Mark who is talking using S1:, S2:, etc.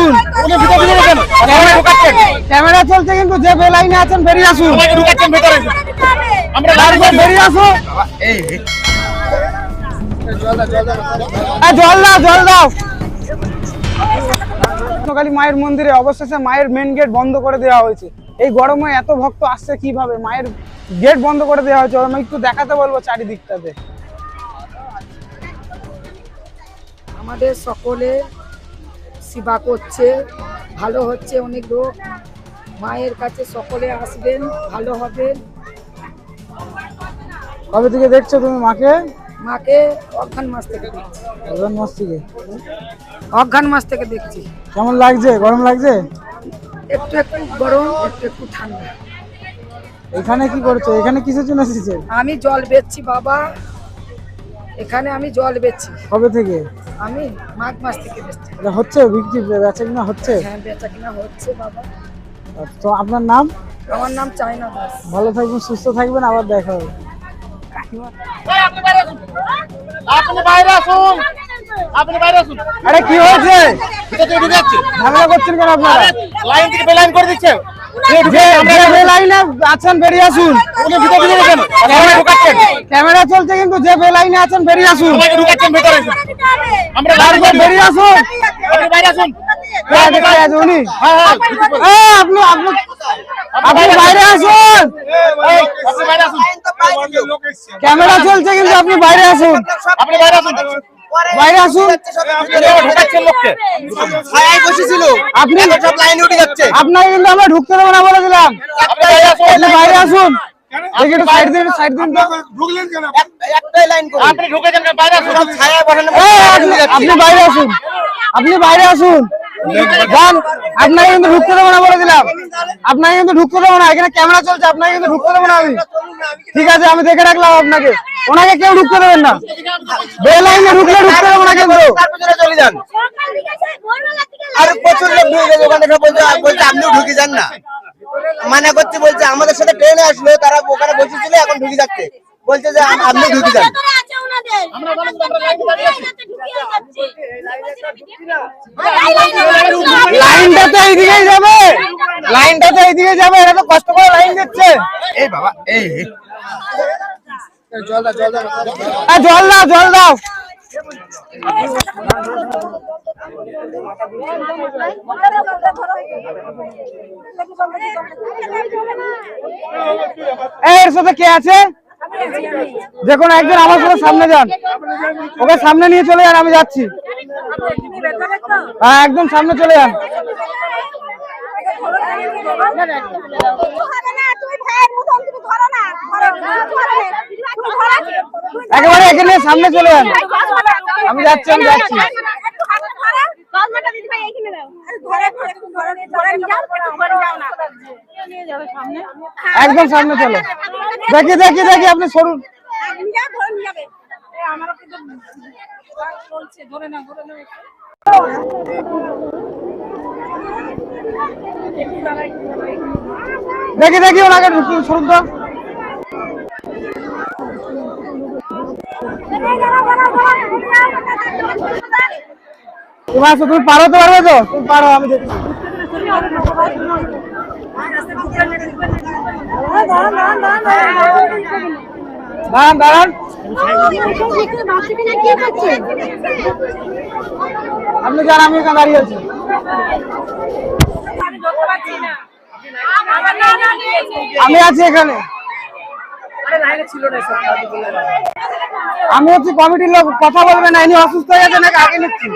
S1: আসুন। ক্যামেরা চলছে কিন্তু যে বেলাইনে আছেন বেরিয়ে আসুন। বেরিয়ে আসুন। জল দাও। কালী মায়ের মন্দিরে অবশেষে মায়ের মেন গেট বন্ধ করে দেওয়া হয়েছে। এই গরমে এত ভক্ত আসছে কিভাবে, মায়ের গেট বন্ধ করে দেওয়া হয়েছে। আমি একটু দেখাতে বলবো চারিদিকটাতে।
S2: আমাদের সকলে সেবা করছে, ভালো হচ্ছে। অনেক লোক মায়ের কাছে সকলে আসবেন, ভালো হবে।
S1: কবে থেকে দেখছো তুমি মাকে?
S2: মাকে অঘ্রাণ মাস থেকে দেখছি।
S1: অঘ্রাণ মাস থেকে?
S2: অঘ্রাণ মাস থেকে দেখছি।
S1: কেমন লাগছে? গরম লাগছে?
S2: একটু একটু গরম, একটু একটু ঠান্ডা।
S1: এখানে কি করছো? এখানে কিসের জন্য এসেছে?
S2: আমি জল বেচছি বাবা, এখানে আমি জল বেচছি।
S1: কবে থেকে?
S2: আমি মাঘ মাস থেকে বেচছি।
S1: হচ্ছে বিক্রি, বেচা কিনা হচ্ছে?
S2: হ্যাঁ, বেচা কিনা হচ্ছে বাবা।
S1: তো আপনার নাম?
S2: আমার নাম চায়না দাস।
S1: ভালো থাকবেন, সুস্থ থাকবেন, আবার দেখা হবে। আরে কি হয়েছে? ঝামেলা করছেন কেন আপনারা?
S3: লাইন থেকে বেলাইন করে দিচ্ছে।
S1: আছেন বেরিয়ে আসুন। ক্যামেরা চলছে কিন্তু যে বেলাইনে আছেন বেরিয়ে আসুন। বেরিয়ে আসুন। আপনি বাইরে আসুন। ক্যামেরা চলছে কিন্তু আপনি বাইরে আসুন। বাইরে আসুন। আপনি সব লাইনে উঠে যাচ্ছে। আপনাকে কিন্তু আমরা ঢুকতে দেবো না বলে দিলাম। আপনি বাইরে আসুন। আপনি বাইরে আসুন। আপনি বাইরে আসুন। আপনাকে কিন্তু ঢুকতে দেবো না বলে দিলাম। আপনাকে কিন্তু ঢুকতে দেবো না। এখানে ক্যামেরা চলছে, আপনাকে কিন্তু ঢুকতে দেবো না আমি। ঠিক আছে, আমি দেখে রাখলাম আপনাকে। ওনাকে কেউ ঢুকতে দেবেন না। বেলাইনে ঢুকলে ঢুকতে দেবো না কিন্তু।
S3: চলে যান। আর প্রচুর লোক ঢুকে গেছে ওখানে, বলছে আপনিও ঢুকে যান না, মানা করছে। বলছে আমাদের সাথে ট্রেনে আসলো, তারা ওখানে বসেছিল, এখন ঢুকে যাচ্ছে। বলছে যে আপনি ঢুকে যান।
S1: লাইনটা তো এইদিকেই যাবে, লাইনটা তো এইদিকে যাবে। এটা তো কষ্ট করে লাইন দিচ্ছে।
S3: এই বাবা, এই
S1: জল দাও, জল দাও। এর সাথে কে আছে? যে কোনো একজন আমার সাথে সামনে যান, ওকে সামনে নিয়ে চলে যান। আমি যাচ্ছি। হ্যাঁ, একদম সামনে চলে যান। একেবারে এখানে সামনে চলে যান। আমি যাচ্ছি, আমি যাচ্ছি। একদম সামনে চলে। দেখি দেখি দেখি, আপনি সরুন। দেখি দেখি, ওনাকে সরুন তো। তুমি পারো তো, পারবে তো? তুমি পারো, আমি দেখি। দাঁড়ান দাঁড়ান, আপনি যান, আমি এখানে দাঁড়িয়ে আছি। আমি আছি এখানে। আমি হচ্ছি কমিটির লোক, কথা বলবেন না। ইনি অসুস্থ হয়ে গেছে নাকি আগে নিচ্ছি।